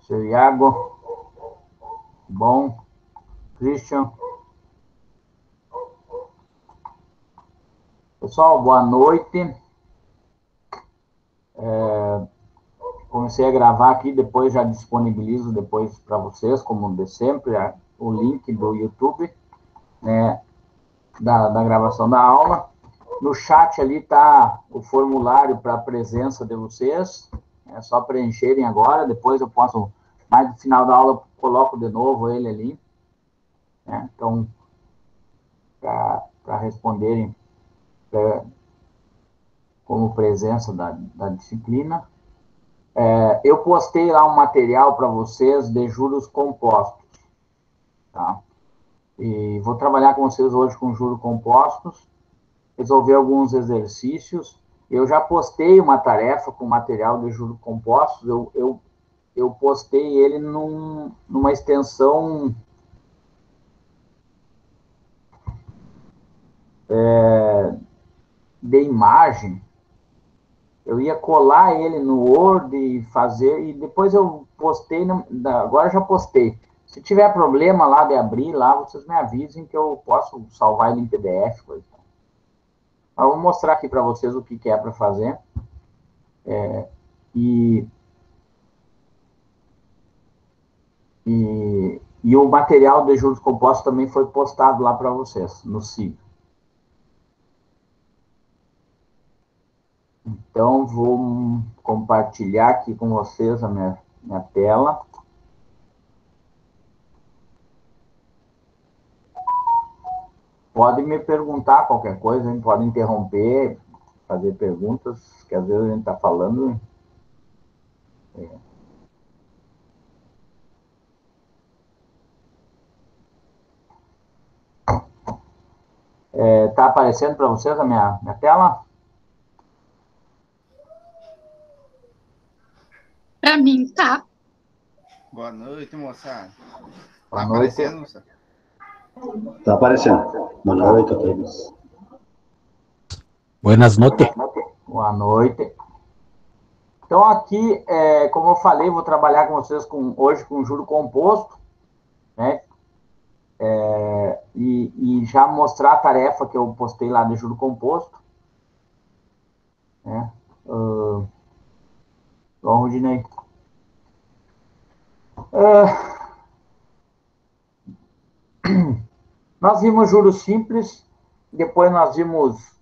Seu Iago, bom, Christian. Pessoal, boa noite. Comecei a gravar aqui, depois já disponibilizo depois para vocês, como de sempre, o link do YouTube, né, da gravação da aula. No chat ali está o formulário para a presença de vocês, é só preencherem agora, depois eu posso, mais no final da aula, eu coloco de novo ele ali, né? Então, para responderem como presença da disciplina. Eu postei lá um material para vocês de juros compostos, tá? E vou trabalhar com vocês hoje com juros compostos, resolver alguns exercícios. Eu já postei uma tarefa com material de juros compostos, eu postei ele numa extensão de imagem. Eu ia colar ele no Word e fazer, e depois eu postei, agora já postei. Se tiver problema lá de abrir lá, vocês me avisem que eu posso salvar ele em PDF. Coisa. Eu vou mostrar aqui para vocês o que é para fazer. E o material de juros compostos também foi postado lá para vocês, no SIG. Então, vou compartilhar aqui com vocês a minha tela. Pode me perguntar qualquer coisa, hein? Pode interromper, fazer perguntas, que às vezes a gente está falando. Tá aparecendo para vocês a minha tela? Para mim, tá. Boa noite, moçada. Boa noite. Aparecendo, moçada? Tá aparecendo. Boa noite a todos. Buenas noches. Boa noite. Então, aqui, como eu falei, vou trabalhar com vocês hoje com juro composto, né? E já mostrar a tarefa que eu postei lá de juro composto. Né? Bom, Rudinei. Nós vimos juros simples, depois nós vimos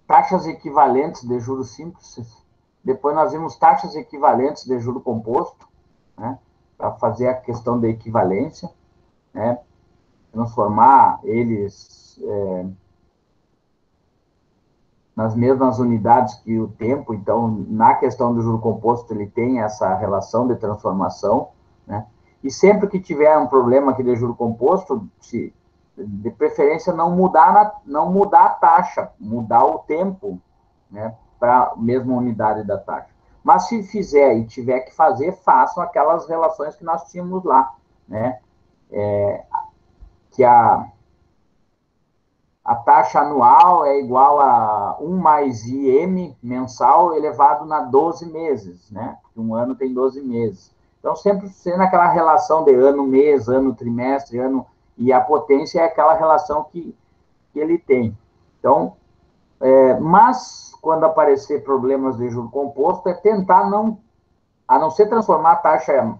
taxas equivalentes de juros simples, depois nós vimos taxas equivalentes de juro composto, né, para fazer a questão da equivalência, né, transformar eles nas mesmas unidades que o tempo. Então, na questão do juro composto, ele tem essa relação de transformação, né, e sempre que tiver um problema aqui de juro composto, de preferência não mudar a taxa, mudar o tempo, né, para a mesma unidade da taxa. Mas se fizer e tiver que fazer, façam aquelas relações que nós tínhamos lá, né, que a taxa anual é igual a 1 mais IM mensal elevado na 12 meses, né, porque um ano tem 12 meses. Então, sempre sendo aquela relação de ano-mês, ano-trimestre, ano... E a potência é aquela relação que ele tem. Então, mas, quando aparecer problemas de juro composto, é tentar a não ser transformar a taxa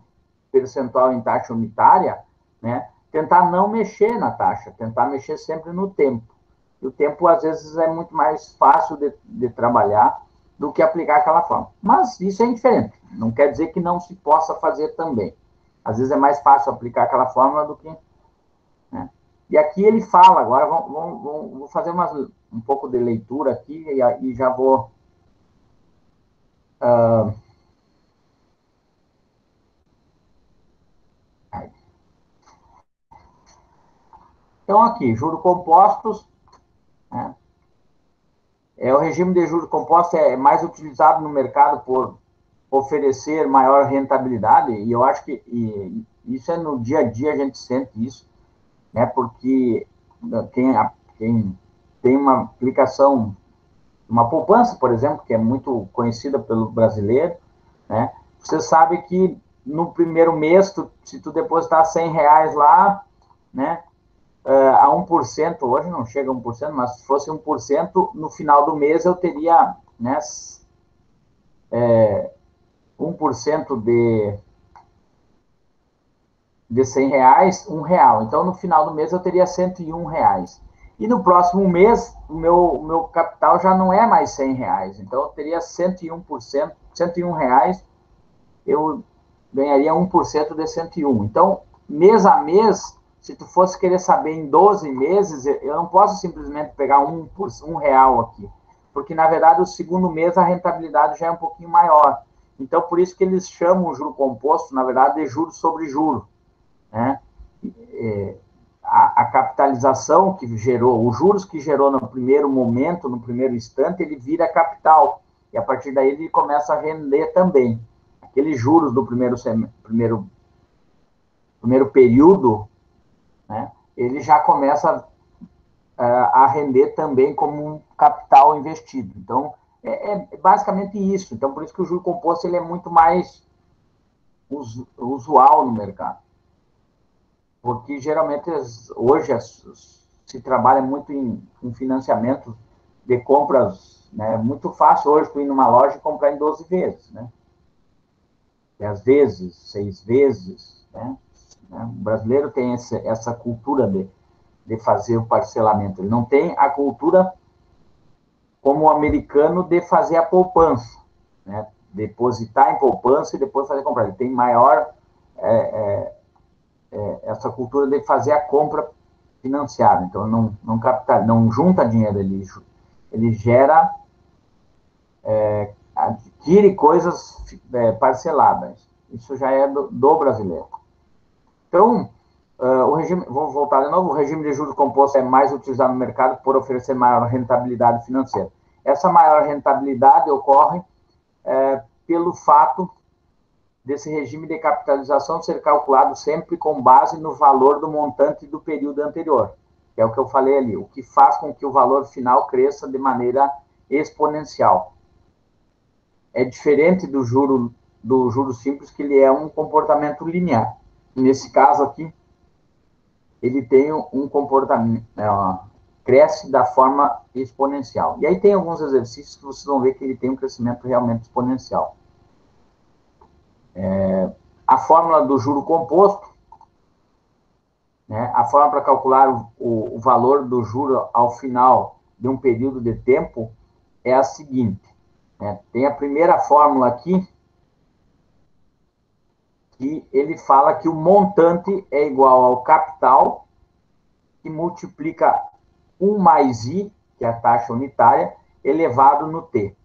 percentual em taxa unitária, né, tentar não mexer na taxa, tentar mexer sempre no tempo. E o tempo, às vezes, é muito mais fácil de trabalhar do que aplicar aquela forma. Mas isso é indiferente. Não quer dizer que não se possa fazer também. Às vezes é mais fácil aplicar aquela fórmula do que... Né? E aqui ele fala, agora vou fazer um pouco de leitura aqui e já vou... Então, aqui, juros compostos, né? O regime de juros compostos é mais utilizado no mercado por oferecer maior rentabilidade, e eu acho que isso é no dia a dia, a gente sente isso, né? Porque quem tem uma aplicação uma poupança, por exemplo, que é muito conhecida pelo brasileiro, né? Você sabe que no primeiro mês, se tu depositar R$ 100 lá, né, a 1%, hoje não chega a 1%, mas se fosse 1%, no final do mês eu teria, né, 1% de R$ 100, R$ 1. Então, no final do mês, eu teria R$ 101. E no próximo mês, o meu capital já não é mais R$ 100. Então, eu teria 101%, R$ 101, eu ganharia 1% de 101. Então, mês a mês, se tu fosse querer saber em 12 meses, eu não posso simplesmente pegar R$ 1 aqui. Porque, na verdade, o segundo mês a rentabilidade já é um pouquinho maior. Então, por isso que eles chamam o juro composto, na verdade, de juros sobre juros, né? A capitalização que gerou, os juros que gerou no primeiro momento, no primeiro instante, ele vira capital. E a partir daí ele começa a render também. Aqueles juros do primeiro período, né, ele já começa a render também como um capital investido. Então, é basicamente isso. Então, por isso que o juro composto ele é muito mais usual no mercado. Porque geralmente hoje se trabalha muito em financiamento de compras, né? É muito fácil hoje tu ir numa loja e comprar em 12 vezes, né? 10 vezes, 6 vezes, né? O brasileiro tem essa cultura de fazer o parcelamento. Ele não tem a cultura como o americano de fazer a poupança, né? Depositar em poupança e depois fazer comprar. Ele tem maior essa cultura de fazer a compra financiada. Então, não junta dinheiro, ele gera, adquire coisas parceladas. Isso já é do brasileiro. Então, vou voltar de novo, o regime de juros composto é mais utilizado no mercado por oferecer maior rentabilidade financeira. Essa maior rentabilidade ocorre pelo fato desse regime de capitalização ser calculado sempre com base no valor do montante do período anterior, que é o que eu falei ali, o que faz com que o valor final cresça de maneira exponencial. É diferente do juro simples, que ele é um comportamento linear. Nesse caso aqui, ele tem um comportamento, cresce da forma exponencial. E aí tem alguns exercícios que vocês vão ver que ele tem um crescimento realmente exponencial. A fórmula do juro composto, né, a forma para calcular o valor do juro ao final de um período de tempo é a seguinte, né? Tem a primeira fórmula aqui, que ele fala que o montante é igual ao capital, que multiplica 1 mais I, que é a taxa unitária, elevado no T.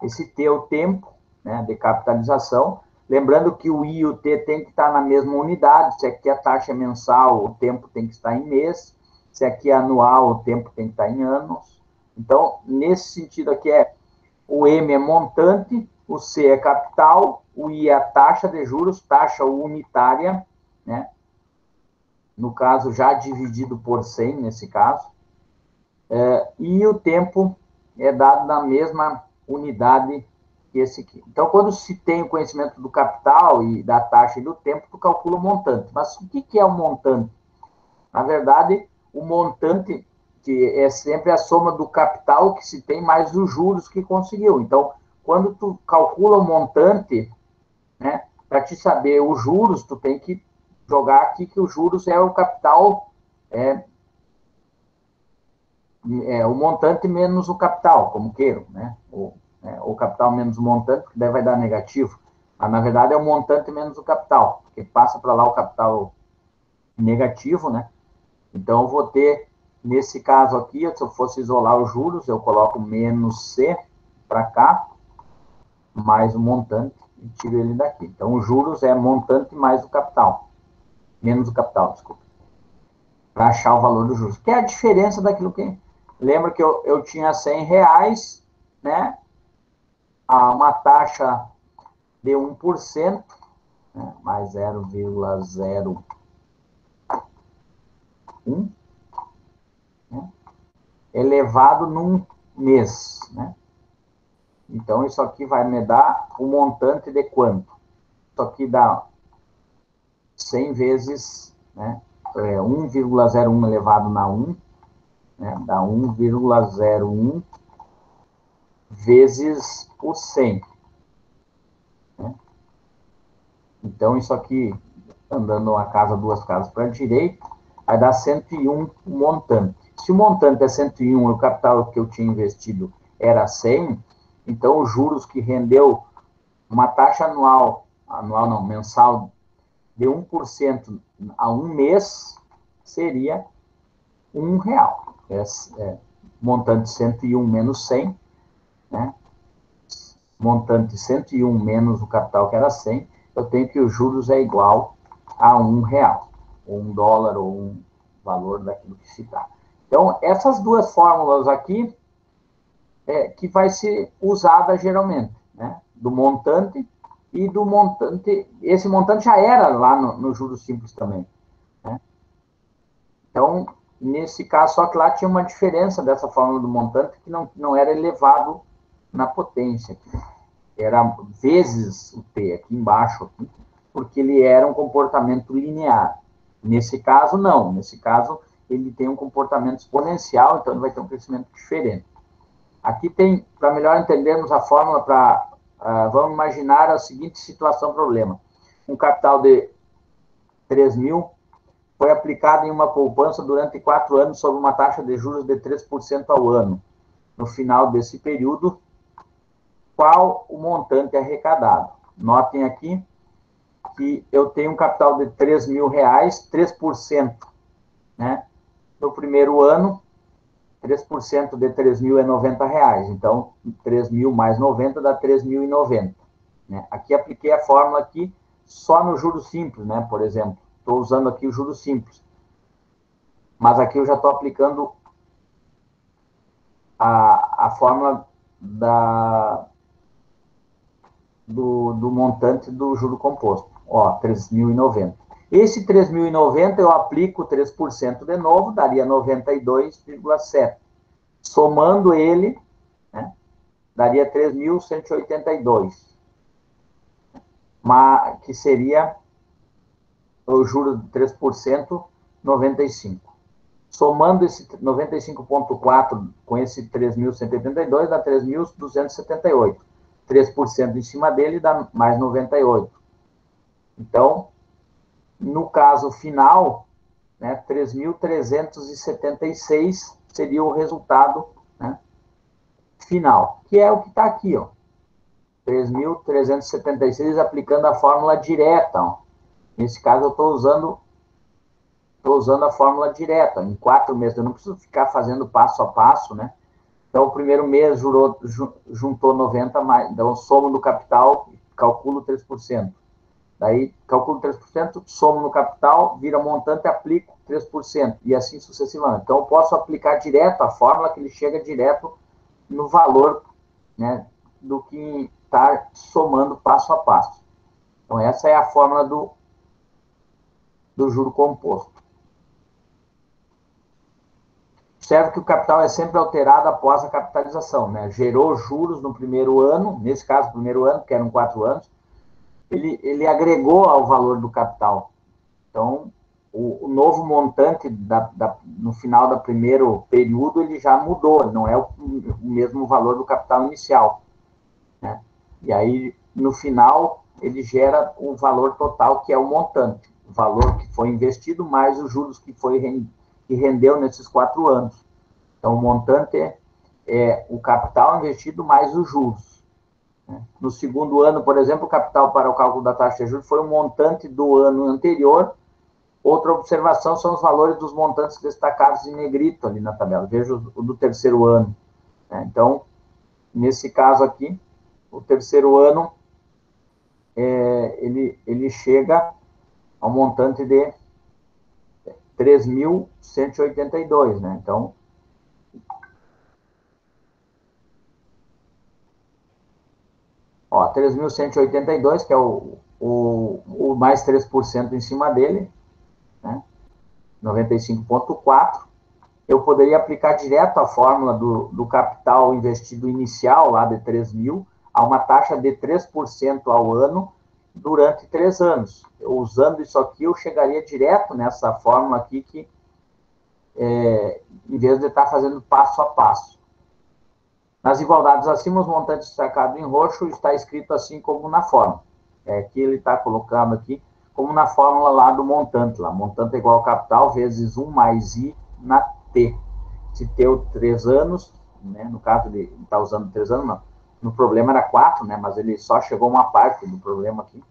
Esse T é o tempo, né, de capitalização. Lembrando que o I e o T tem que estar na mesma unidade. Se aqui a taxa é mensal, o tempo tem que estar em mês. Se aqui é anual, o tempo tem que estar em anos. Então, nesse sentido aqui, o M é montante, o C é capital, o I é a taxa de juros, taxa unitária, né? No caso, já dividido por 100, nesse caso. E o tempo é dado na mesma unidade que esse aqui. Então, quando se tem o conhecimento do capital e da taxa e do tempo, tu calcula o montante. Mas o que é o montante? Na verdade, o montante que é sempre a soma do capital que se tem mais os juros que conseguiu. Então, quando tu calcula o montante, né, para te saber os juros, tu tem que jogar aqui que os juros é o capital, o montante menos o capital, como queiram, né? O capital menos o montante, que daí vai dar negativo. Mas, na verdade, é o montante menos o capital, porque passa para lá o capital negativo, né? Então, eu vou ter, nesse caso aqui, se eu fosse isolar os juros, eu coloco menos C para cá, mais o montante, e tiro ele daqui. Então, os juros é montante mais o capital. Menos o capital, desculpa. Para achar o valor dos juros. Que é a diferença daquilo que... Lembra que eu tinha R$ 100, né? A uma taxa de 1%, né? Mais 0,01, né? Elevado num mês, né? Então, isso aqui vai me dar o montante de quanto? Isso aqui dá 100 vezes, né, 1,01 elevado na 1, né, dá 1,01 vezes o 100. Né? Então, isso aqui, andando uma casa, duas casas para a direita, vai dar 101 o montante. Se o montante é 101 e o capital que eu tinha investido era 100, então os juros que rendeu uma taxa anual não, mensal, de 1% a um mês, seria R$1. Montante 101 menos 100, né? Montante 101 menos o capital que era 100, eu tenho que os juros é igual a R$1, ou $1, ou um valor daquilo que se dá. Então, essas duas fórmulas aqui que vai ser usada geralmente, né? Do montante e do montante. Esse montante já era lá no juros simples também, né? Então, nesse caso, só que lá tinha uma diferença dessa fórmula do montante que não era elevado na potência. Era vezes o T aqui embaixo, porque ele era um comportamento linear. Nesse caso, não. Nesse caso, ele tem um comportamento exponencial, então ele vai ter um crescimento diferente. Aqui tem, para melhor entendermos a fórmula, vamos imaginar a seguinte situação, problema. Um capital de 3 mil foi aplicado em uma poupança durante 4 anos sob uma taxa de juros de 3% ao ano. No final desse período, qual o montante arrecadado? Notem aqui que eu tenho um capital de R$3.000, 3%, né? No primeiro ano, 3% de 3.000 é R$90. Então, 3.000 mais 90 dá 3.090. Né? Aqui apliquei a fórmula aqui só no juros simples, né? Por exemplo, estou usando aqui o juros simples. Mas aqui eu já estou aplicando a fórmula do montante do juro composto. Ó, 3.090. Esse 3.090 eu aplico 3% de novo, daria 92,7. Somando ele, né, daria 3.182. Que seria o juro de 3%, 95. Somando esse 95,4 com esse 3.182, dá 3.278. 3% em cima dele dá mais 98. Então, no caso final, né, 3.376 seria o resultado, né, final, que é o que está aqui, ó. 3.376 aplicando a fórmula direta. Ó. Nesse caso, eu estou usando a fórmula direta, em 4 meses. Eu não preciso ficar fazendo passo a passo, né? Então, o primeiro mês juntou 90, então eu somo no capital e calculo 3%. Daí, calculo 3%, somo no capital, vira montante, aplico 3%, e assim sucessivamente. Então, eu posso aplicar direto a fórmula, que ele chega direto no valor, né, do que está somando passo a passo. Então, essa é a fórmula do juro composto. Observe que o capital é sempre alterado após a capitalização, né? Gerou juros no primeiro ano, nesse caso, primeiro ano, que eram 4 anos, ele agregou ao valor do capital. Então, o novo montante no final do primeiro período, ele já mudou, não é o mesmo valor do capital inicial. Né? E aí, no final, ele gera o valor total, que é o montante. O valor que foi investido, mais os juros que rendeu nesses 4 anos. Então, o montante é o capital investido mais os juros. No segundo ano, por exemplo, o capital para o cálculo da taxa de juros foi o montante do ano anterior. Outra observação são os valores dos montantes destacados em negrito ali na tabela. Veja o do terceiro ano. Então, nesse caso aqui, o terceiro ano, ele chega ao montante de 3.182, né? Então, ó, 3.182, que é o mais 3% em cima dele, né? 95,4. eu poderia aplicar direto a fórmula do capital investido inicial, lá de 3 mil, a uma taxa de 3% ao ano durante 3 anos. Usando isso aqui, eu chegaria direto nessa fórmula aqui, que em vez de estar fazendo passo a passo. Nas igualdades acima, os montantes destacados em roxo está escrito assim como na fórmula. Aqui ele está colocando aqui como na fórmula lá do montante. Lá. Montante é igual ao capital vezes 1 mais I na T. Se T 3 anos, né, no caso ele está usando 3 anos, não. No problema era 4, né, mas ele só chegou uma parte do problema aqui.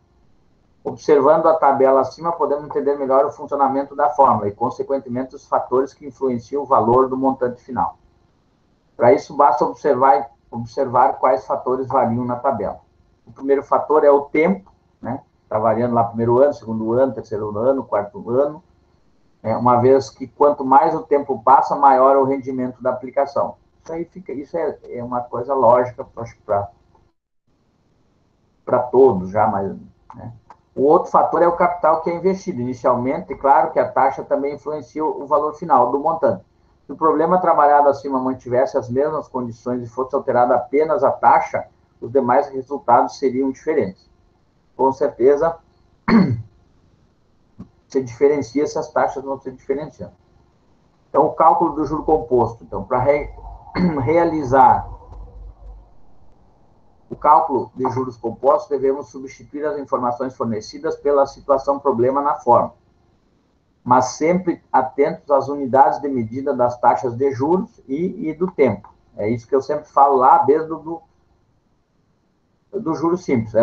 Observando a tabela acima, podemos entender melhor o funcionamento da fórmula e, consequentemente, os fatores que influenciam o valor do montante final. Para isso, basta observar quais fatores variam na tabela. O primeiro fator é o tempo, né? Está variando lá primeiro ano, segundo ano, terceiro ano, quarto ano. Uma vez que quanto mais o tempo passa, maior é o rendimento da aplicação. Isso é uma coisa lógica, acho que para todos já, mas... Né? O outro fator é o capital que é investido inicialmente, e claro que a taxa também influencia o valor final do montante. Se o problema trabalhado acima mantivesse as mesmas condições e fosse alterada apenas a taxa, os demais resultados seriam diferentes. Com certeza, se diferencia se as taxas não se diferenciam. Então, o cálculo do juro composto. Então, para realizar o cálculo de juros compostos, devemos substituir as informações fornecidas pela situação problema na fórmula, mas sempre atentos às unidades de medida das taxas de juros e do tempo. É isso que eu sempre falo lá, desde do juro simples.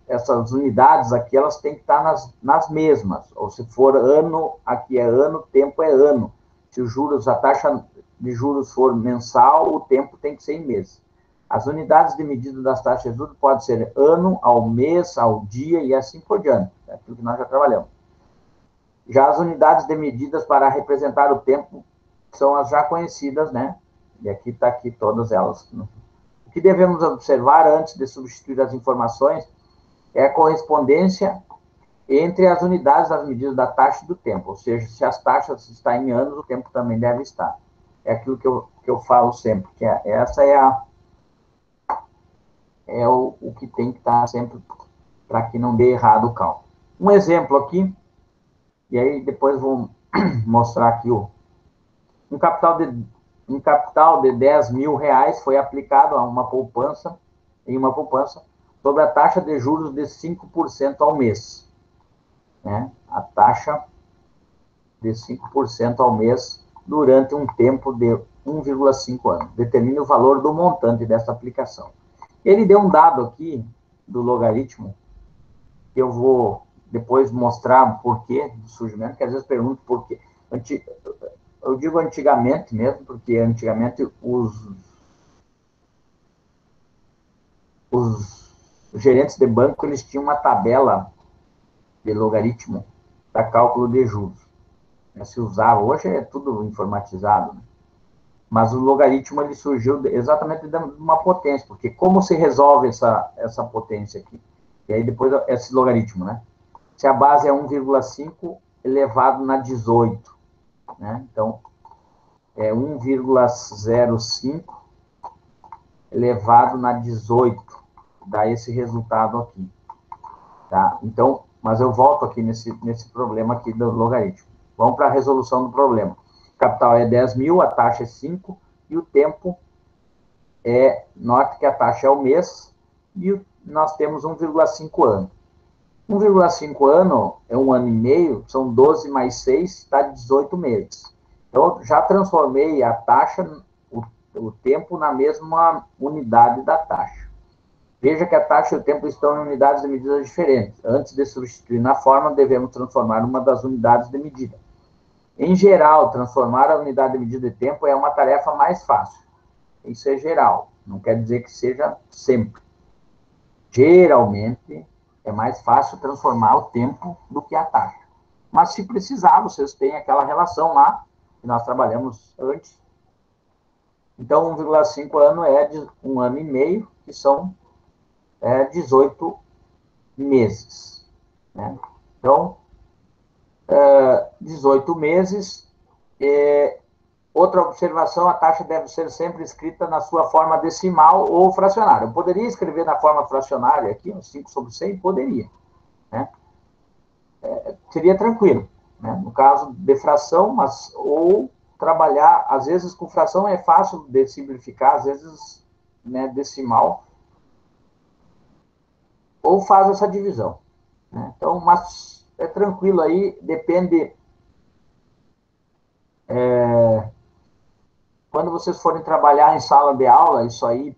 Essas unidades aqui, elas têm que estar nas mesmas. Ou se for ano, aqui é ano, tempo é ano. Se a taxa de juros for mensal, o tempo tem que ser em mês. As unidades de medida das taxas de juros podem ser ano, ao mês, ao dia e assim por diante. É tudo que nós já trabalhamos. Já as unidades de medidas para representar o tempo são as já conhecidas, né? E aqui está aqui todas elas. O que devemos observar antes de substituir as informações é a correspondência entre as unidades das medidas da taxa e do tempo. Ou seja, se as taxas estão em anos, o tempo também deve estar. É aquilo que eu falo sempre, que essa é o que tem que estar sempre para que não dê errado o cálculo. Um exemplo aqui, e aí depois vou mostrar aqui um capital de 10 mil reais foi aplicado em uma poupança sobre a taxa de juros de 5% ao mês. Né? A taxa de 5% ao mês durante um tempo de 1,5 anos. Determine o valor do montante dessa aplicação. Ele deu um dado aqui do logaritmo, que eu vou depois mostrar o porquê do surgimento, que às vezes pergunto por quê. Eu digo antigamente mesmo, porque antigamente os gerentes de banco, eles tinham uma tabela de logaritmo para cálculo de juros. Se usava, hoje é tudo informatizado, né? Mas o logaritmo ele surgiu exatamente de uma potência, porque como se resolve essa potência aqui? E aí depois esse logaritmo, né? Se a base é 1,5 elevado na 18, né? Então, é 1,05 elevado na 18, dá esse resultado aqui, tá? Então, mas eu volto aqui nesse problema aqui do logaritmo. Vamos para a resolução do problema. O capital é 10 mil, a taxa é 5, e o tempo note que a taxa é o mês, e nós temos 1,5 ano. 1,5 ano é 1 ano e meio, são 12 mais 6, dá 18 meses. Então, já transformei a taxa, o tempo, na mesma unidade da taxa. Veja que a taxa e o tempo estão em unidades de medida diferentes. Antes de substituir na fórmula, devemos transformar uma das unidades de medida. Em geral, transformar a unidade de medida de tempo é uma tarefa mais fácil. Isso é geral, não quer dizer que seja sempre. Geralmente, é mais fácil transformar o tempo do que a taxa. Mas, se precisar, vocês têm aquela relação lá, que nós trabalhamos antes. Então, 1,5 ano é de 1 ano e meio, que são 18 meses. Né? Então, 18 meses, Outra observação, a taxa deve ser sempre escrita na sua forma decimal ou fracionária. Eu poderia escrever na forma fracionária aqui, 5/100, poderia, né? Seria tranquilo, né? No caso de fração, ou trabalhar, às vezes com fração é fácil de simplificar, às vezes, né, decimal, ou faz essa divisão, né? Então, mas é tranquilo aí, depende... Quando vocês forem trabalhar em sala de aula, isso aí,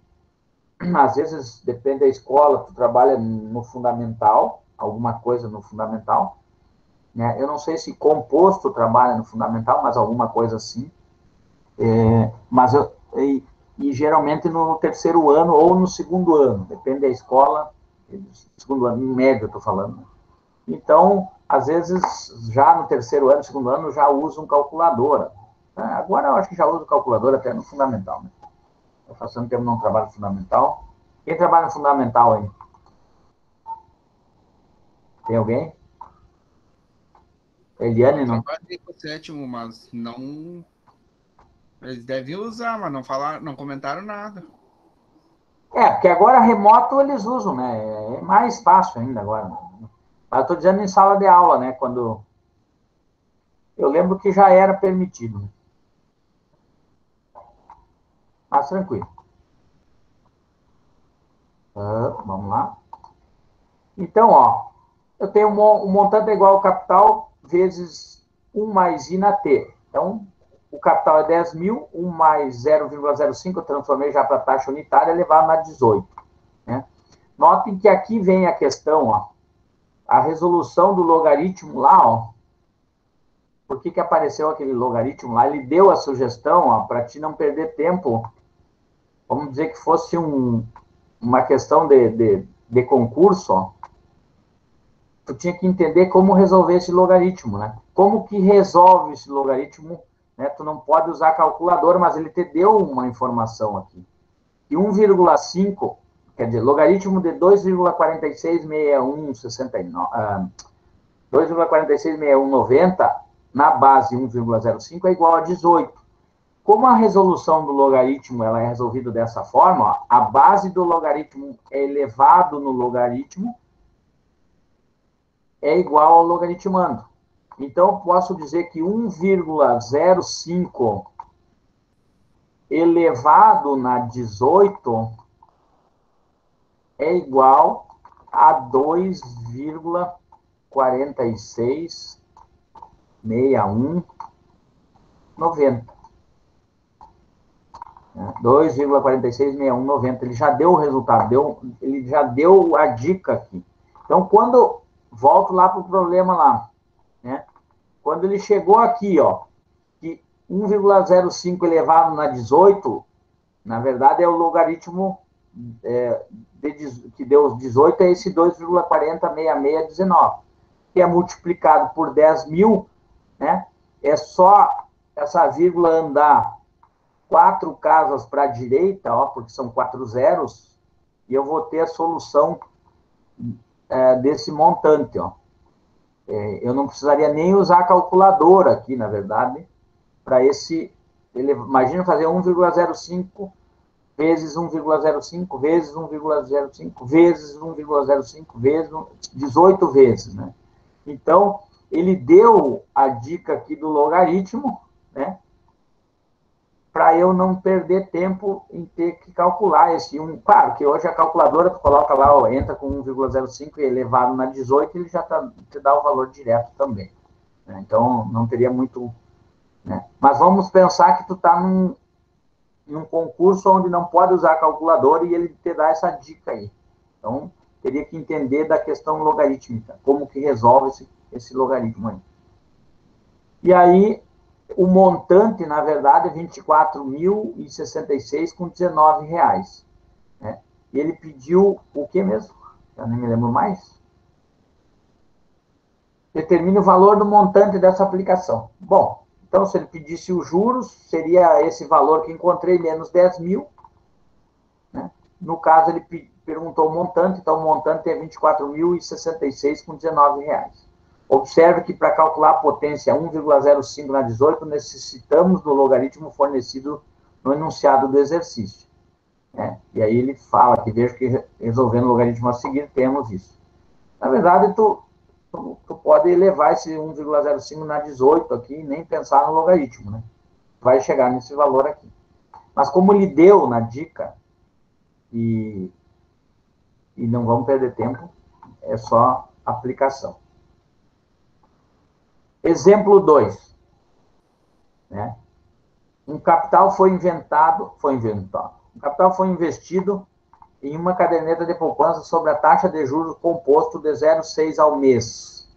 às vezes, depende da escola, tu trabalha no fundamental, alguma coisa no fundamental, né? Eu não sei se composto trabalha no fundamental, mas alguma coisa assim. E geralmente no terceiro ano ou no segundo ano, depende da escola, segundo ano, em média, eu estou falando. Então, às vezes, já no terceiro ano, segundo ano, já usam calculadora. Agora eu acho que já uso calculadora até no fundamental, né? Estou passando tempo num trabalho fundamental. Quem trabalha no fundamental aí? Tem alguém? Eliane, não? Trabalhei com o sétimo, mas não... Eles devem usar, mas não falaram, não comentaram nada. Porque agora remoto eles usam, né? É mais fácil ainda agora. Mas eu estou dizendo em sala de aula, né? Quando... Eu lembro que já era permitido, né? Mas tranquilo. Vamos lá. Então, ó, eu tenho um montante igual ao capital vezes 1 mais I na T. Então, o capital é 10 mil, 1 mais 0,05, eu transformei já para a taxa unitária, elevado a 18. Né? Notem que aqui vem a questão, ó, a resolução do logaritmo lá, ó. Por que apareceu aquele logaritmo lá? Ele deu a sugestão, para ti não perder tempo, vamos dizer que fosse uma questão de concurso, ó. Tu tinha que entender como resolver esse logaritmo, né? Como que resolve esse logaritmo, né? Tu não pode usar calculadora, mas ele te deu uma informação aqui. E 1,5, quer dizer, logaritmo de 2,466190 na base 1,05 é igual a 18. Como a resolução do logaritmo ela é resolvida dessa forma, ó, a base do logaritmo é elevado no logaritmo, é igual ao logaritmando. Então, posso dizer que 1,05 elevado na 18 é igual a 2,466190. 2,466190. Ele já deu o resultado, ele já deu a dica aqui. Então, quando... Volto lá para o problema lá, né? Quando ele chegou aqui, ó, que 1,05 elevado na 18, na verdade é o logaritmo que deu 18, é esse 2,406619, que é multiplicado por 10 mil, né? É só essa vírgula andar 4 casas para a direita, ó, porque são 4 zeros, e eu vou ter a solução desse montante, ó. Eu não precisaria nem usar a calculadora aqui, na verdade, para esse... Imagina fazer 1,05 vezes 1,05 vezes 1,05 vezes 1,05 vezes 18 vezes, né? Então, ele deu a dica aqui do logaritmo, né? Para eu não perder tempo em ter que calcular esse 1. Claro que hoje a calculadora, tu coloca lá, ó, entra com 1,05 elevado na 18, ele já te dá o valor direto também, né? Então, não teria muito... Né? Mas vamos pensar que tu está num concurso onde não pode usar a calculadora e ele te dá essa dica aí. Então, teria que entender da questão logarítmica, como que resolve esse logaritmo aí. E aí... O montante, na verdade, é R$ 24.066,19 com R$19. Né? E ele pediu o que mesmo? Eu nem me lembro mais. Determine o valor do montante dessa aplicação. Bom, então, se ele pedisse os juros, seria esse valor que encontrei, menos 10 mil. Né? No caso, ele perguntou o montante, então o montante é R$ 24.066,19. Observe que para calcular a potência 1,05 na 18, necessitamos do logaritmo fornecido no enunciado do exercício. Né? E aí ele fala que veja que resolvendo o logaritmo a seguir, temos isso. Na verdade, tu pode elevar esse 1,05 na 18 aqui e nem pensar no logaritmo, né? Vai chegar nesse valor aqui. Mas como ele deu na dica, e não vamos perder tempo, é só aplicação. Exemplo 2. Né? Um capital foi inventado. Um capital foi investido em uma caderneta de poupança sobre a taxa de juros composto de 0,6 ao mês.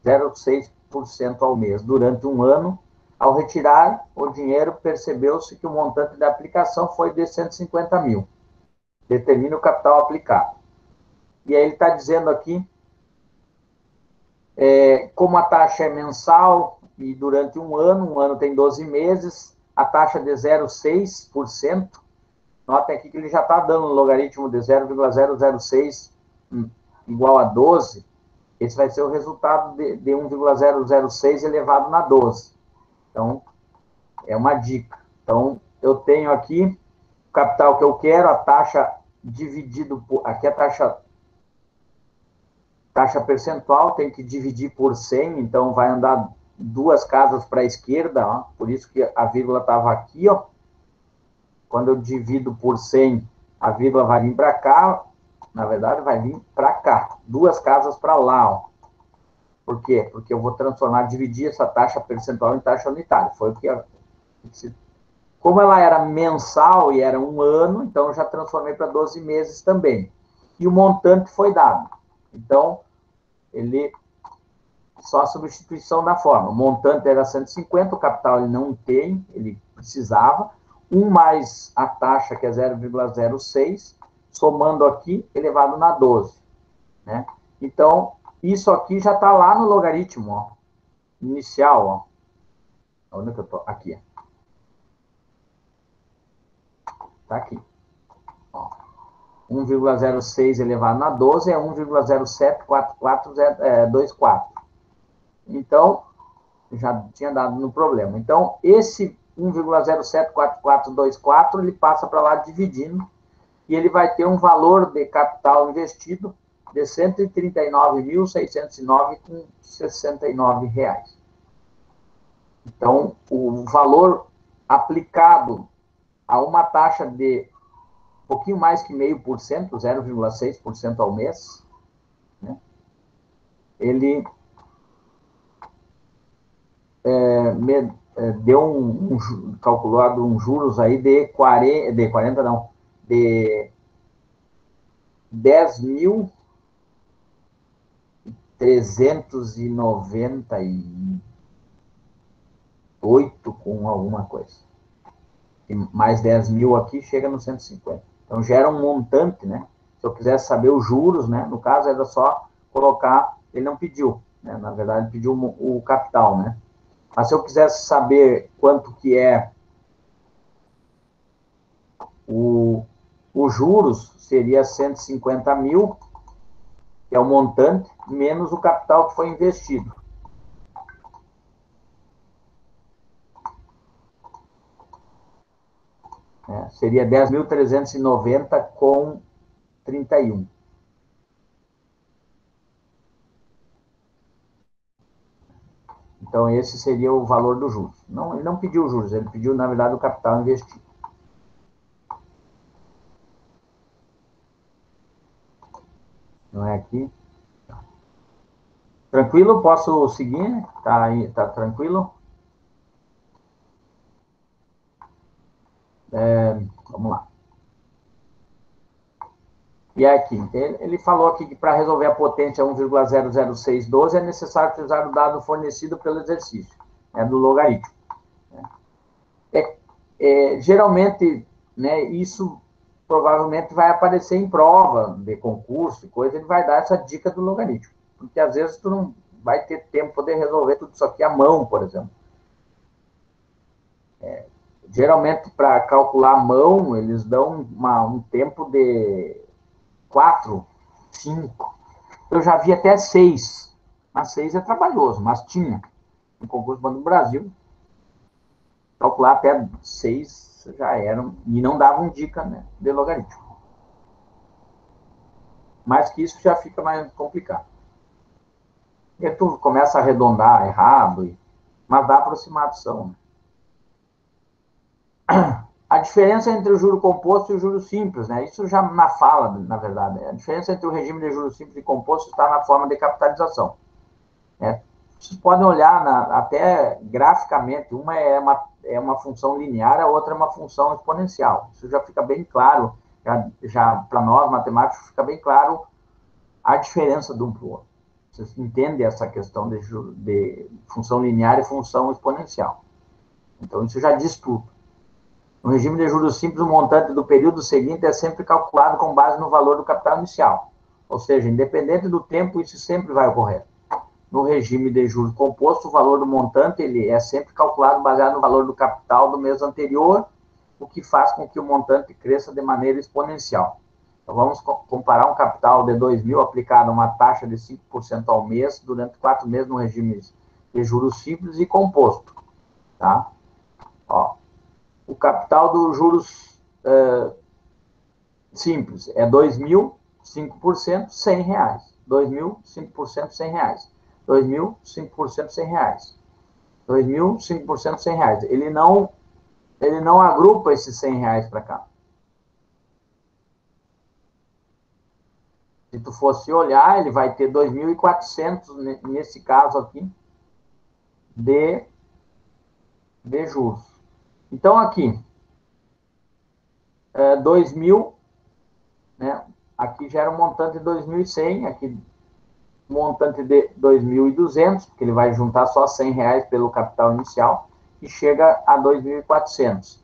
0,6% ao mês. Durante um ano, ao retirar o dinheiro, percebeu-se que o montante da aplicação foi de 150 mil. Determina o capital aplicado. E aí ele está dizendo aqui, como a taxa é mensal e durante um ano tem 12 meses, a taxa de 0,6%, notem aqui que ele já está dando um logaritmo de 0,006 igual a 12, esse vai ser o resultado de 1,006 elevado na 12. Então, é uma dica. Então, eu tenho aqui o capital que eu quero, a taxa dividido por... Aqui a taxa percentual, tem que dividir por 100, então vai andar 2 casas para a esquerda, ó, por isso que a vírgula estava aqui, ó. Quando eu divido por 100, a vírgula vai vir para cá, na verdade vai vir para cá, 2 casas para lá, ó. Por quê? Porque eu vou dividir essa taxa percentual em taxa unitária. Foi o que como ela era mensal e era um ano, então eu já transformei para 12 meses também. E o montante foi dado. Então, ele só a substituição da forma. O montante era 150, o capital ele não tem, ele precisava. 1 mais a taxa, que é 0,06, somando aqui, elevado na 12. Né? Então, isso aqui já está lá no logaritmo, ó, inicial. Ó. Onde é que eu estou? Aqui. Está aqui. 1,06 elevado na 12 é 1,074424. Então, já tinha dado no problema. Então, esse 1,074424, ele passa para lá dividindo, e ele vai ter um valor de capital investido de R$ 139.609,69. Então, o valor aplicado a uma taxa de um pouquinho mais que 0,5%, 0,6% ao mês, né? Ele deu calculado um juros aí de 10.398 com alguma coisa. E mais 10 mil aqui, chega no 150. Então, gera um montante, né? Se eu quisesse saber os juros, né? No caso, era só colocar... Ele não pediu, né? Na verdade, pediu o capital, né? Mas se eu quisesse saber quanto que é os juros, seria 150 mil, que é o montante, menos o capital que foi investido. Seria 10.390 com 31. Então, esse seria o valor dos juros. Não, ele não pediu juros, ele pediu, na verdade, o capital investido. Não é aqui? Tranquilo? Posso seguir? Tá aí, tá tranquilo? Vamos lá. E aqui, ele falou aqui que para resolver a potência 1,00612 é necessário utilizar o dado fornecido pelo exercício, do logaritmo. Geralmente, né, isso provavelmente vai aparecer em prova de concurso, coisa, ele vai dar essa dica do logaritmo. Porque às vezes tu não vai ter tempo para poder resolver tudo isso aqui à mão, por exemplo. Geralmente, para calcular à mão, eles dão um tempo de 4, 5. Eu já vi até 6. Mas 6 é trabalhoso, mas tinha. No concurso do Banco do Brasil, calcular até 6 já eram, e não davam dica, né, de logaritmo. Mais que isso já fica mais complicado. E aí tu começa a arredondar errado, mas dá aproximação. Né? A diferença entre o juro composto e o juro simples, né? Isso já na fala, na verdade. A diferença entre o regime de juros simples e composto está na forma de capitalização. Né? Vocês podem olhar até graficamente, uma é uma função linear, a outra é uma função exponencial. Isso já fica bem claro, já para nós, matemáticos, fica bem claro a diferença de um para o outro. Vocês entendem essa questão de função linear e função exponencial. Então, isso já diz tudo. No regime de juros simples, o montante do período seguinte é sempre calculado com base no valor do capital inicial. Ou seja, independente do tempo, isso sempre vai ocorrer. No regime de juros composto, o valor do montante ele é sempre calculado baseado no valor do capital do mês anterior, o que faz com que o montante cresça de maneira exponencial. Então, vamos comparar um capital de 2.000 aplicado a uma taxa de 5% ao mês durante 4 meses no regime de juros simples e composto. Tá? Ó, o capital dos juros simples é 2.000, 5%, R$100. 2.000, 5%, R$100. 2.000, 5%, R$100. 2.000, 5%, R$100. Ele não agrupa esses R$100 para cá. Se tu fosse olhar, ele vai ter 2.400 nesse caso aqui de juros. Então, aqui, 2.000, né? Aqui já era um montante de 2.100, aqui montante de 2.200, porque ele vai juntar só R$100 pelo capital inicial, e chega a 2.400.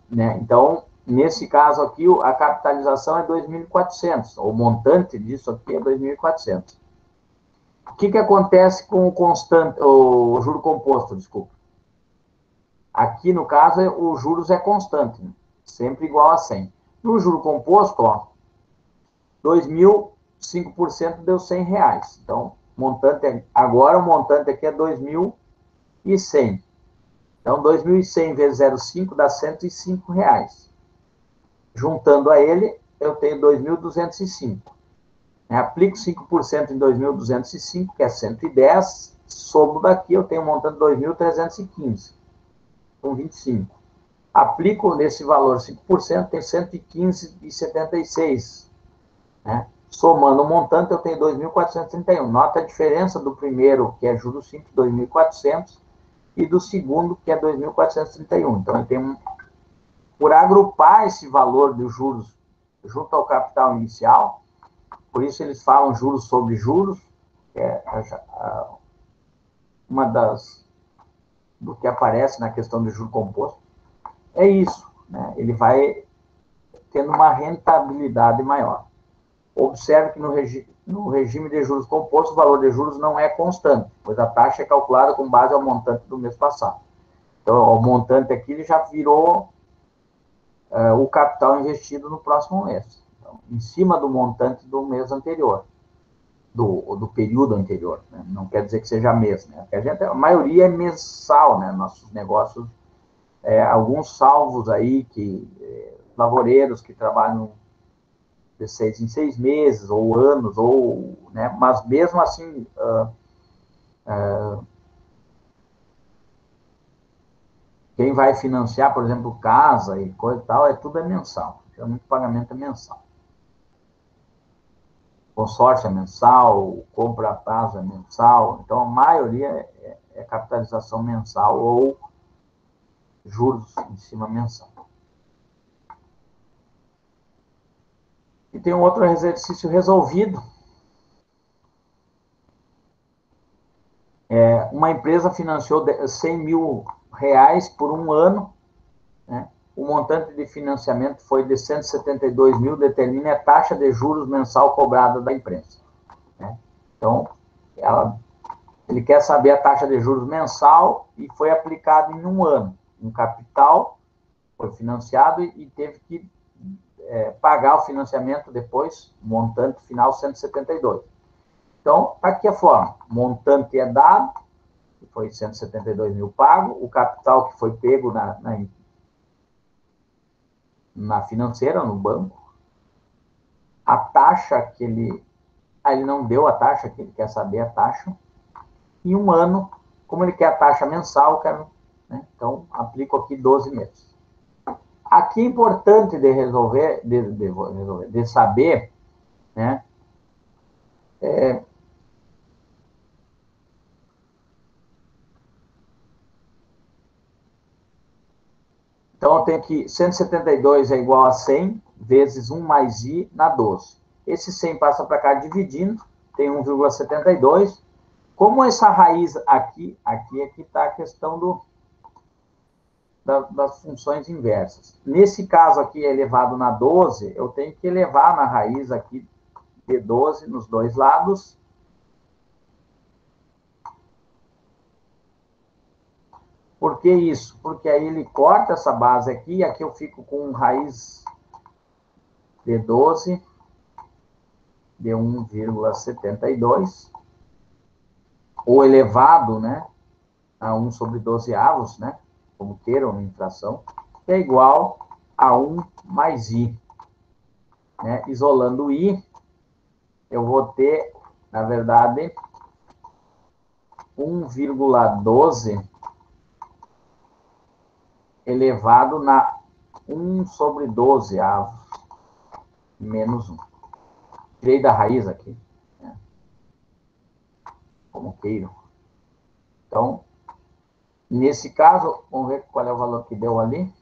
Né? Então, nesse caso aqui, a capitalização é 2.400, o montante disso aqui é 2.400. O que acontece com o juro composto, desculpa? Aqui, no caso, o juros é constante, né? Sempre igual a 100. No juro composto, ó, 2.000, 5% deu R$100. Então, agora o montante aqui é 2.100. Então, 2.100 vezes 0,5 dá R$105. Juntando a ele, eu tenho 2.205. Aplico 5% em 2.205, que é 110. Somo daqui, eu tenho um montante de 2.315, com 25. Aplico nesse valor 5%, tem 115,76. Né? Somando o montante, eu tenho 2.431. Nota a diferença do primeiro, que é juros simples, 2.400, e do segundo, que é 2.431. Então, eu tenho por agrupar esse valor dos juros junto ao capital inicial, por isso eles falam juros sobre juros, que é uma do que aparece na questão do juro composto, é isso, né? Ele vai tendo uma rentabilidade maior. Observe que no regime de juros compostos, o valor de juros não é constante, pois a taxa é calculada com base ao montante do mês passado. Então, o montante aqui ele já virou o capital investido no próximo mês, então, em cima do montante do mês anterior, do período anterior. Né? Não quer dizer que seja mês, né? A maioria é mensal, né? Nossos negócios, alguns salvos aí, lavoureiros que trabalham de 6 em 6 meses, ou anos, né? Mas mesmo assim, quem vai financiar, por exemplo, casa e coisa e tal, tudo é mensal. Geralmente o pagamento é mensal. Consórcio é mensal, compra a prazo é mensal. Então, a maioria é capitalização mensal ou juros em cima mensal. E tem um outro exercício resolvido. Uma empresa financiou R$100 mil por um ano, né? O montante de financiamento foi de 172 mil, determine a taxa de juros mensal cobrada da empresa. Né? Então, ele quer saber a taxa de juros mensal e foi aplicado em um ano. Um capital foi financiado e teve que pagar o financiamento depois, montante final 172. Então, aqui a forma. O montante é dado, que foi 172 mil pago, o capital que foi pego na financeira, no banco, a taxa que ele não deu a taxa, que ele quer saber a taxa, e um ano, como ele quer a taxa mensal, quero, né? Então, aplico aqui 12 meses. Aqui é importante de resolver, de saber, né? Então, eu tenho que 172 é igual a 100 vezes 1 mais i na 12. Esse 100 passa para cá dividindo, tem 1,72. Como essa raiz aqui é que está a questão das funções inversas. Nesse caso aqui, elevado na 12, eu tenho que elevar na raiz aqui de 12 nos dois lados. Por que isso? Porque aí ele corta essa base aqui, e aqui eu fico com raiz de 12 de 1,72, ou elevado, né, a 1 sobre 12 avos, né, como queiram, em fração, que é igual a 1 mais i. Né? Isolando o i, eu vou ter, na verdade, 1,12 elevado na 1 sobre 12 avos, menos 1. Tirei da raiz aqui, né? Como queiram. Então, nesse caso, vamos ver qual é o valor que deu ali.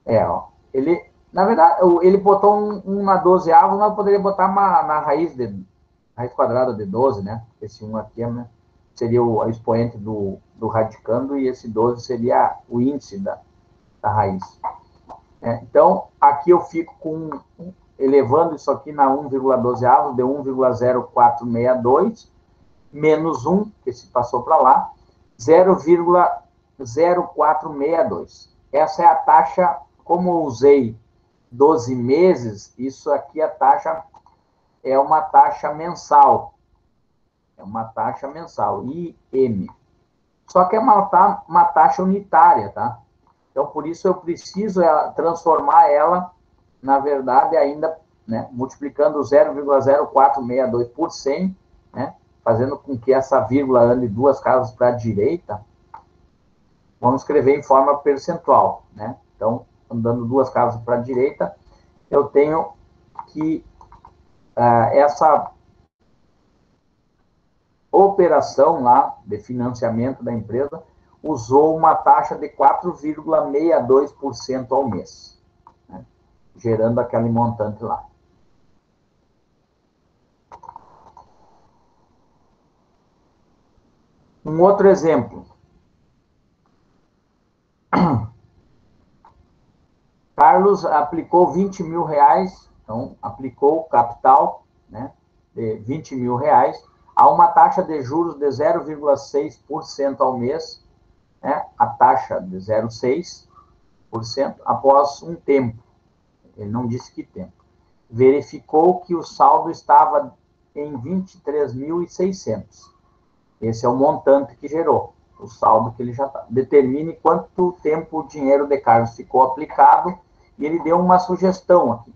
Ó, ele, na verdade, ele botou um na 12 avos, mas eu poderia botar na raiz quadrada de 12, né? Esse 1 aqui, né, seria o expoente do radicando, e esse 12 seria o índice da raiz. Então, aqui eu fico elevando isso aqui na 1,12 avos, deu 1,0462, menos 1, que se passou para lá, 0,0462. Essa é a taxa, como eu usei 12 meses, isso aqui a taxa é uma taxa mensal. É uma taxa mensal, IM. Só que é uma taxa unitária, tá? Então, por isso eu preciso transformar ela, na verdade, ainda, né, multiplicando 0,0462 por 100, né, fazendo com que essa vírgula ande duas casas para a direita. Vamos escrever em forma percentual, né? Então, andando duas casas para a direita, eu tenho que essa operação lá de financiamento da empresa usou uma taxa de 4,62% ao mês, né? Gerando aquele montante lá. Um outro exemplo. Carlos aplicou 20 mil reais, então aplicou o capital, né, de 20 mil reais, a uma taxa de juros de 0,6% ao mês, né, a taxa de 0,6% após um tempo. Ele não disse que tempo. Verificou que o saldo estava em 23.600. Esse é o montante que gerou, o saldo que ele já está. Determine quanto tempo o dinheiro de Carlos ficou aplicado, e ele deu uma sugestão aqui.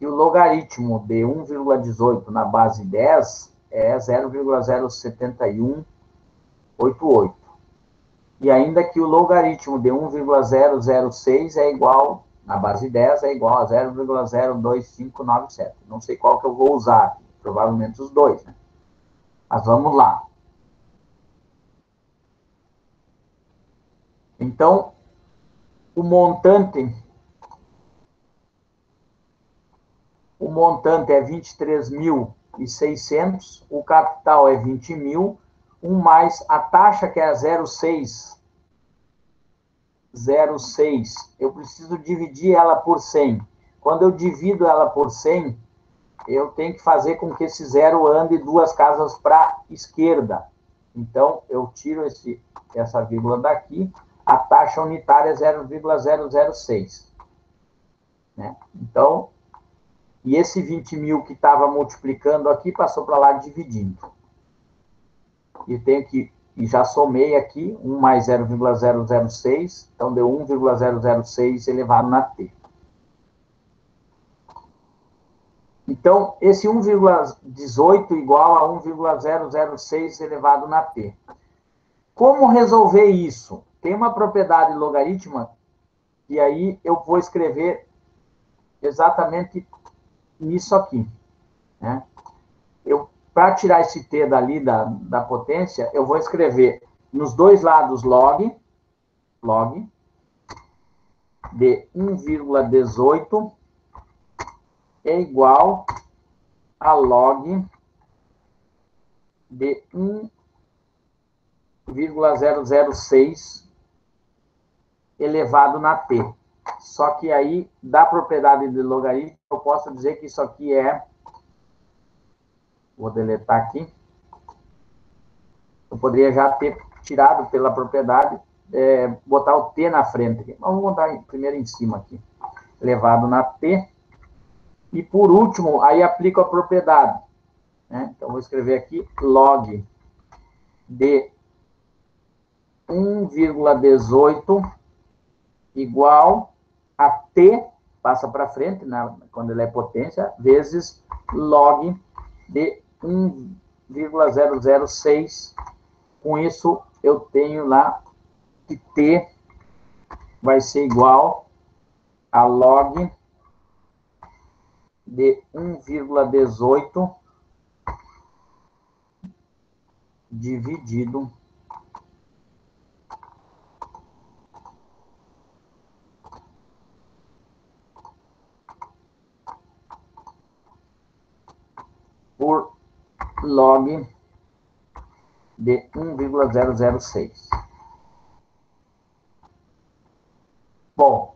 E o logaritmo de 1,18 na base 10 é 0,07188. E ainda que o logaritmo de 1,006 é igual, na base 10, é igual a 0,02597. Não sei qual que eu vou usar aqui, provavelmente os dois, né? Mas vamos lá. Então, o montante é 23.600, o capital é 20 mil, mais a taxa que é 0,6, eu preciso dividir ela por 100. Quando eu divido ela por 100, eu tenho que fazer com que esse zero ande duas casas para a esquerda. Então, eu tiro essa vírgula daqui, a taxa unitária é 0,006. Né? Então, E esse 20 mil que estava multiplicando aqui, passou para lá dividindo. E tenho que, e já somei aqui, 1 mais 0,006, então deu 1,006 elevado na t. Então, esse 1,18 igual a 1,006 elevado na t. Como resolver isso? Tem uma propriedade logarítmica, e aí eu vou escrever exatamente nisso aqui, né? Para tirar esse t dali da potência, eu vou escrever nos dois lados log de 1,18 é igual a log de 1,006 elevado na t. Só que aí, da propriedade de logaritmo, eu posso dizer que isso aqui é... Vou deletar aqui. Eu poderia já ter tirado pela propriedade, botar o t na frente. Mas vamos botar primeiro em cima aqui. Elevado na t. E, por último, aí aplico a propriedade, né? Então, vou escrever aqui log de 1,18 igual a t, passa para frente, né, quando ele é potência, vezes log de 1,006. Com isso, eu tenho lá que t vai ser igual a log de 1,18 dividido por log de 1,006. Bom,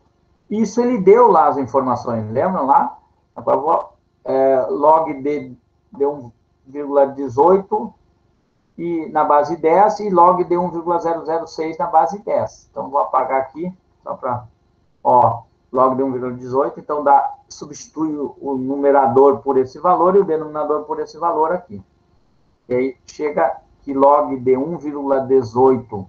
isso ele deu lá as informações, lembram lá? Agora, log de 1,18 e na base 10 e log de 1,006 na base 10. Então, vou apagar aqui, só para... log de 1,18, então substitui o numerador por esse valor e o denominador por esse valor aqui. E aí chega que log de 1,18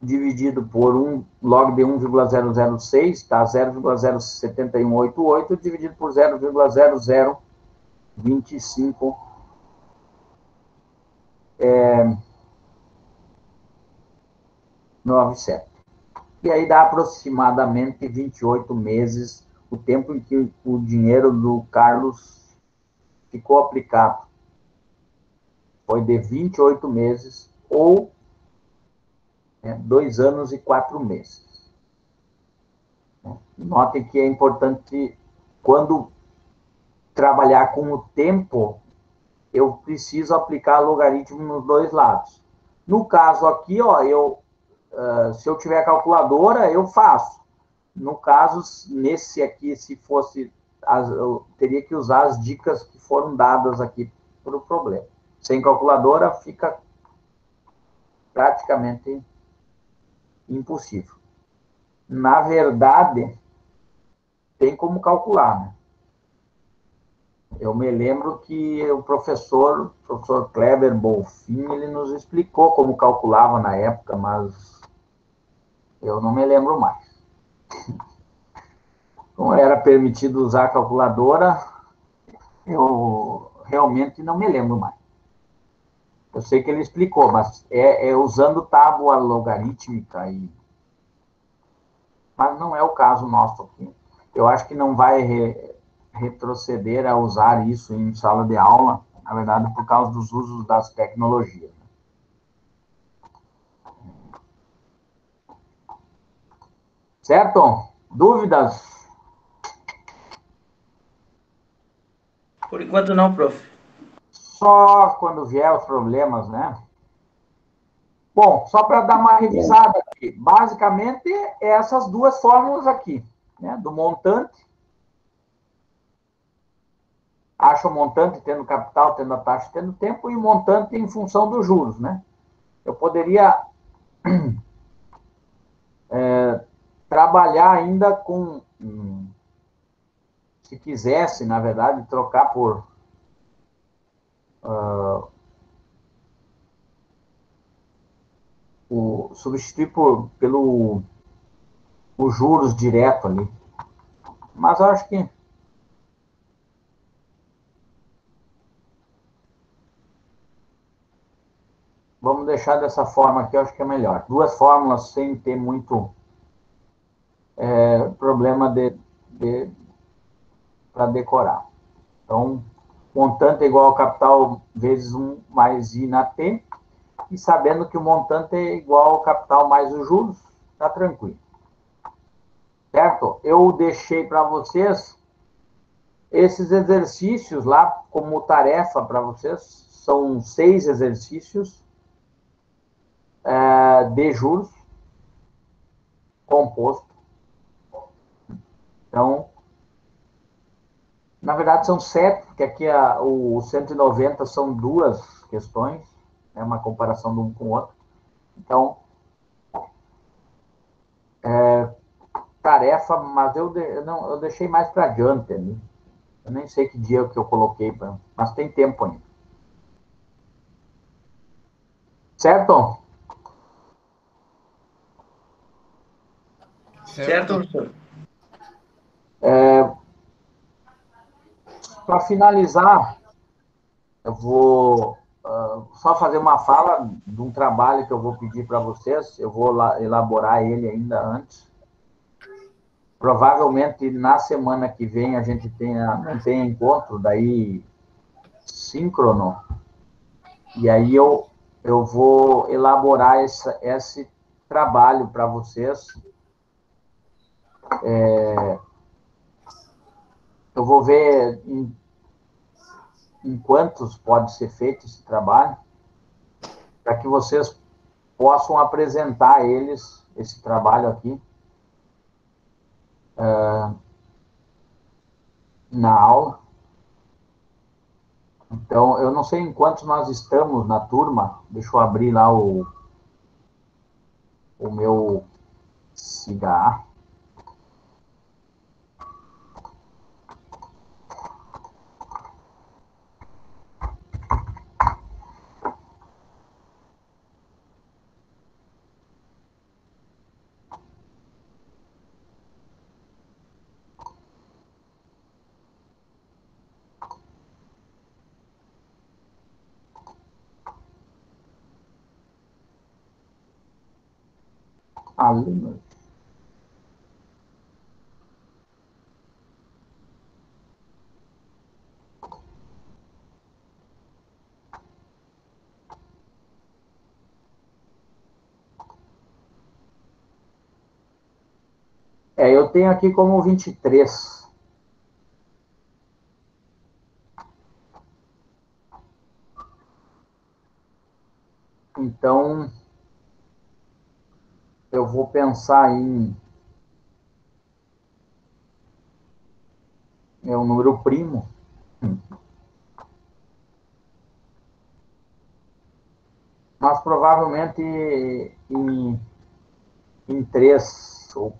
dividido por log de 1,006, tá? 0,07188 dividido por 0,0025 97. E aí dá aproximadamente 28 meses, o tempo em que o dinheiro do Carlos ficou aplicado. Foi de 28 meses, ou 2 anos e 4 meses. Notem que é importante, quando trabalhar com o tempo, eu preciso aplicar logaritmo nos dois lados. No caso aqui, se eu tiver calculadora, eu faço. No caso, nesse aqui, se fosse, eu teria que usar as dicas que foram dadas aqui para o problema. Sem calculadora, fica praticamente impossível. Na verdade, tem como calcular, né? Eu me lembro que o professor Kleber Bolfin, ele nos explicou como calculava na época, mas eu não me lembro mais. Como era permitido usar a calculadora, eu realmente não me lembro mais. Eu sei que ele explicou, mas usando tábua logarítmica, mas não é o caso nosso aqui. Eu acho que não vai retroceder a usar isso em sala de aula, na verdade, por causa dos usos das tecnologias. Certo? Dúvidas? Por enquanto não, prof. Só quando vier os problemas, né? Bom, só para dar uma revisada aqui, basicamente, essas duas fórmulas aqui, né? Do montante, acha o montante tendo capital, tendo a taxa, tendo tempo, e o montante em função dos juros, né? Eu poderia trabalhar ainda com se quisesse, na verdade, trocar por substituir pelo os juros direto ali. Mas eu acho que vamos deixar dessa forma aqui, eu acho que é melhor. 2 fórmulas sem ter muito problema para decorar. Então, montante é igual ao capital vezes 1 mais I na T, e sabendo que o montante é igual ao capital mais os juros, tá tranquilo. Certo? Eu deixei para vocês esses exercícios lá como tarefa para vocês. São 6 exercícios de juros composto. Então, na verdade são 7, porque aqui o 190 são 2 questões, é uma comparação de um com o outro. Então, tarefa, mas eu deixei mais para adiante, né? Eu nem sei que dia que eu coloquei, mas tem tempo ainda. Certo? Certo, professor? Para finalizar, eu vou só fazer uma fala de um trabalho que eu vou pedir para vocês. Eu vou elaborar ele ainda antes. Provavelmente na semana que vem a gente não tenha encontro, daí síncrono. E aí eu vou elaborar esse trabalho para vocês. Eu vou ver em quantos pode ser feito esse trabalho, para que vocês possam apresentar esse trabalho aqui, na aula. Então, eu não sei em quantos nós estamos na turma. Deixa eu abrir lá o meu cigarro. Alunos. Eu tenho aqui como 23. Então, eu vou pensar em um número primo. Mas provavelmente em 3, ou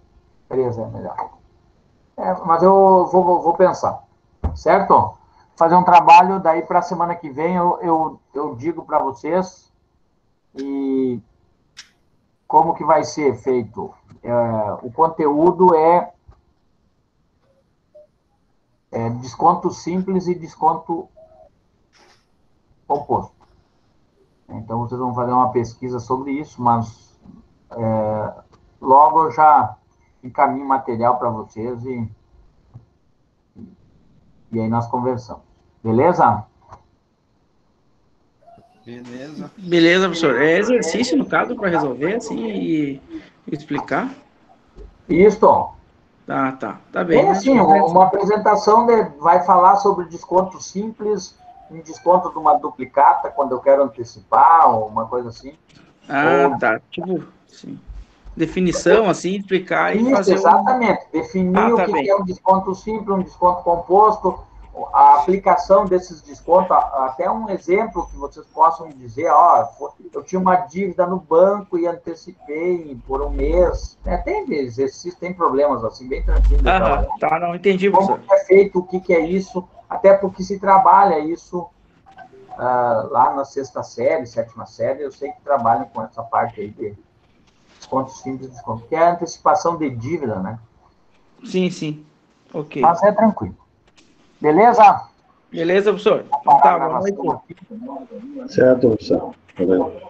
3 é melhor. Mas eu vou pensar, certo? Fazer um trabalho, daí para a semana que vem eu digo para vocês e como que vai ser feito. O conteúdo é desconto simples e desconto composto. Então, vocês vão fazer uma pesquisa sobre isso, mas logo eu já encaminho material para vocês e aí nós conversamos. Beleza? Beleza. Beleza, professor. É exercício, no caso, para resolver, assim, e explicar? Isso. Tá bem. Assim, uma apresentação vai falar sobre desconto simples, um desconto de uma duplicata, quando eu quero antecipar, ou uma coisa assim. Tá. Tipo, sim. Definição, assim, explicar e Isso, fazer exatamente. Definir o que é um desconto simples, um desconto composto, a aplicação desses descontos, até um exemplo que vocês possam dizer, eu tinha uma dívida no banco e antecipei por um mês. Tem vezes, tem problemas assim, bem tranquilo. Tá, não entendi, como professor. é feito, o que é isso, até porque se trabalha isso lá na 6ª série, 7ª série, eu sei que trabalham com essa parte aí de descontos simples, desconto, que é a antecipação de dívida, né? Sim. Ok. Mas é tranquilo. Beleza? Beleza, professor? Então tá, boa noite. Certo, professor. Valeu.